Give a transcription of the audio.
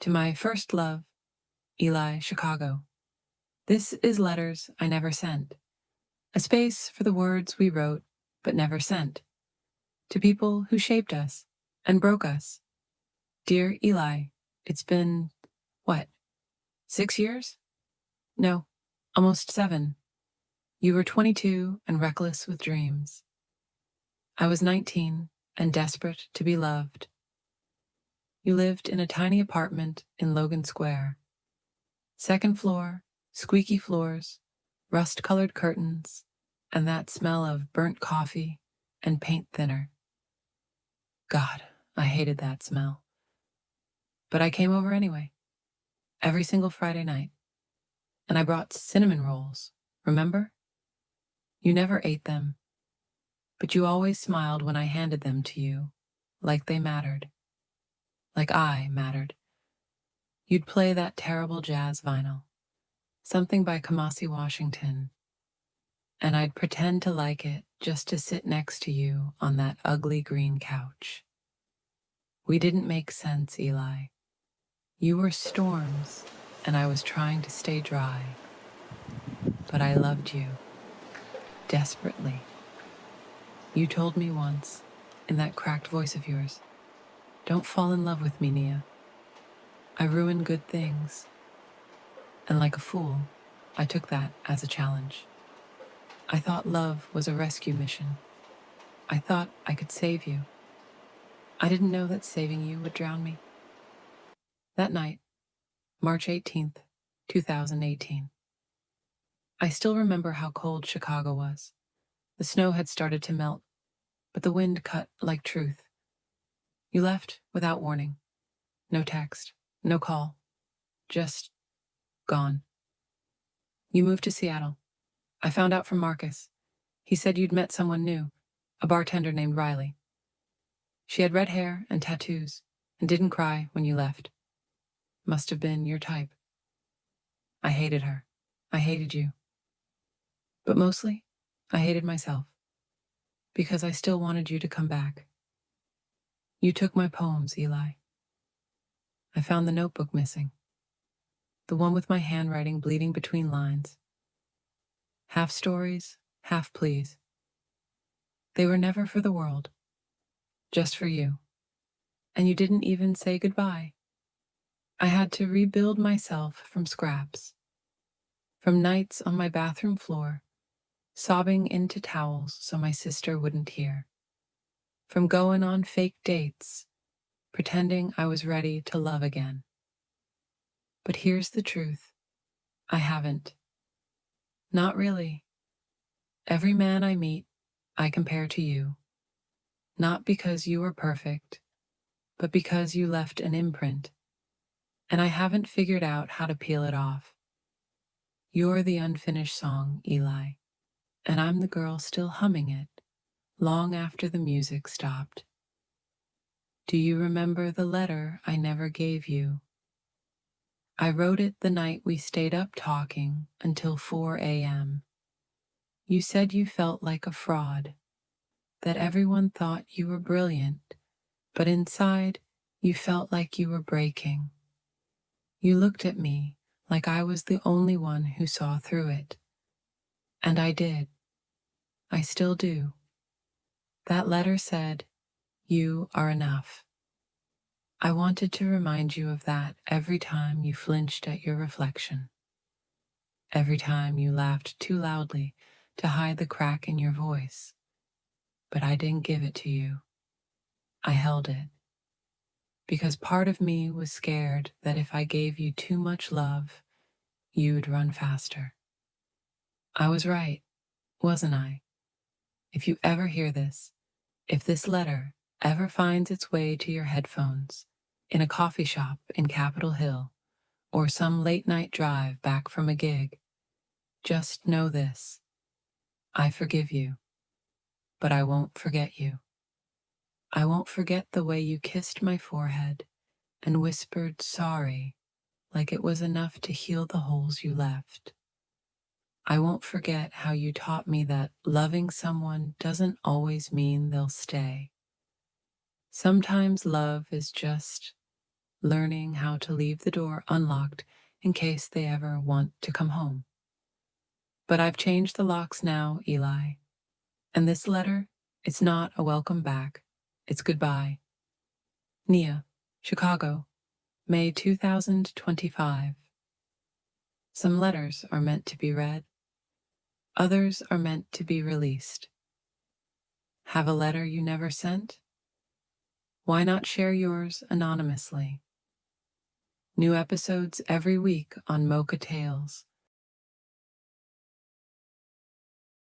To my first love, Eli, Chicago. This is letters I never sent. A space for the words we wrote but never sent. To people who shaped us and broke us. Dear Eli, it's been, what, 6 years? No, almost 7. You were 22 and reckless with dreams. I was 19 and desperate to be loved. You lived in a tiny apartment in Logan Square. Second floor, squeaky floors, rust-colored curtains, and that smell of burnt coffee and paint thinner. God, I hated that smell. But I came over anyway, every single Friday night. And I brought cinnamon rolls, remember? You never ate them, but you always smiled when I handed them to you, like they mattered. Like I mattered. You'd play that terrible jazz vinyl, something by Kamasi Washington, and I'd pretend to like it just to sit next to you on that ugly green couch. We didn't make sense, Eli. You were storms, and I was trying to stay dry. But I loved you, desperately. You told me once, in that cracked voice of yours, "Don't fall in love with me, Nia. I ruin good things." And like a fool, I took that as a challenge. I thought love was a rescue mission. I thought I could save you. I didn't know that saving you would drown me. That night, March 18th, 2018. I still remember how cold Chicago was. The snow had started to melt, but the wind cut like truth. You left without warning. No text, no call. Just gone. You moved to Seattle. I found out from Marcus. He said you'd met someone new, a bartender named Riley. She had red hair and tattoos and didn't cry when you left. Must have been your type. I hated her. I hated you. But mostly, I hated myself. Because I still wanted you to come back. You took my poems, Eli. I found the notebook missing. The one with my handwriting bleeding between lines. Half stories, half pleas. They were never for the world. Just for you. And you didn't even say goodbye. I had to rebuild myself from scraps. From nights on my bathroom floor, sobbing into towels so my sister wouldn't hear. From going on fake dates, pretending I was ready to love again. But here's the truth. I haven't. Not really. Every man I meet, I compare to you. Not because you were perfect, but because you left an imprint. And I haven't figured out how to peel it off. You're the unfinished song, Eli, and I'm the girl still humming it, long after the music stopped. Do you remember the letter I never gave you? I wrote it the night we stayed up talking until 4 a.m. You said you felt like a fraud, that everyone thought you were brilliant, but inside you felt like you were breaking. You looked at me like I was the only one who saw through it. And I did. I still do. That letter said, "You are enough." I wanted to remind you of that every time you flinched at your reflection. Every time you laughed too loudly to hide the crack in your voice. But I didn't give it to you. I held it. Because part of me was scared that if I gave you too much love, you'd run faster. I was right, wasn't I? If you ever hear this, if this letter ever finds its way to your headphones, in a coffee shop in Capitol Hill, or some late-night drive back from a gig, just know this. I forgive you, but I won't forget you. I won't forget the way you kissed my forehead and whispered sorry like it was enough to heal the holes you left. I won't forget how you taught me that loving someone doesn't always mean they'll stay. Sometimes love is just learning how to leave the door unlocked in case they ever want to come home. But I've changed the locks now, Eli. And this letter, it's not a welcome back. It's goodbye. Nia, Chicago, May 2025. Some letters are meant to be read. Others are meant to be released. Have a letter you never sent? Why not share yours anonymously? New episodes every week on Mocha Tales,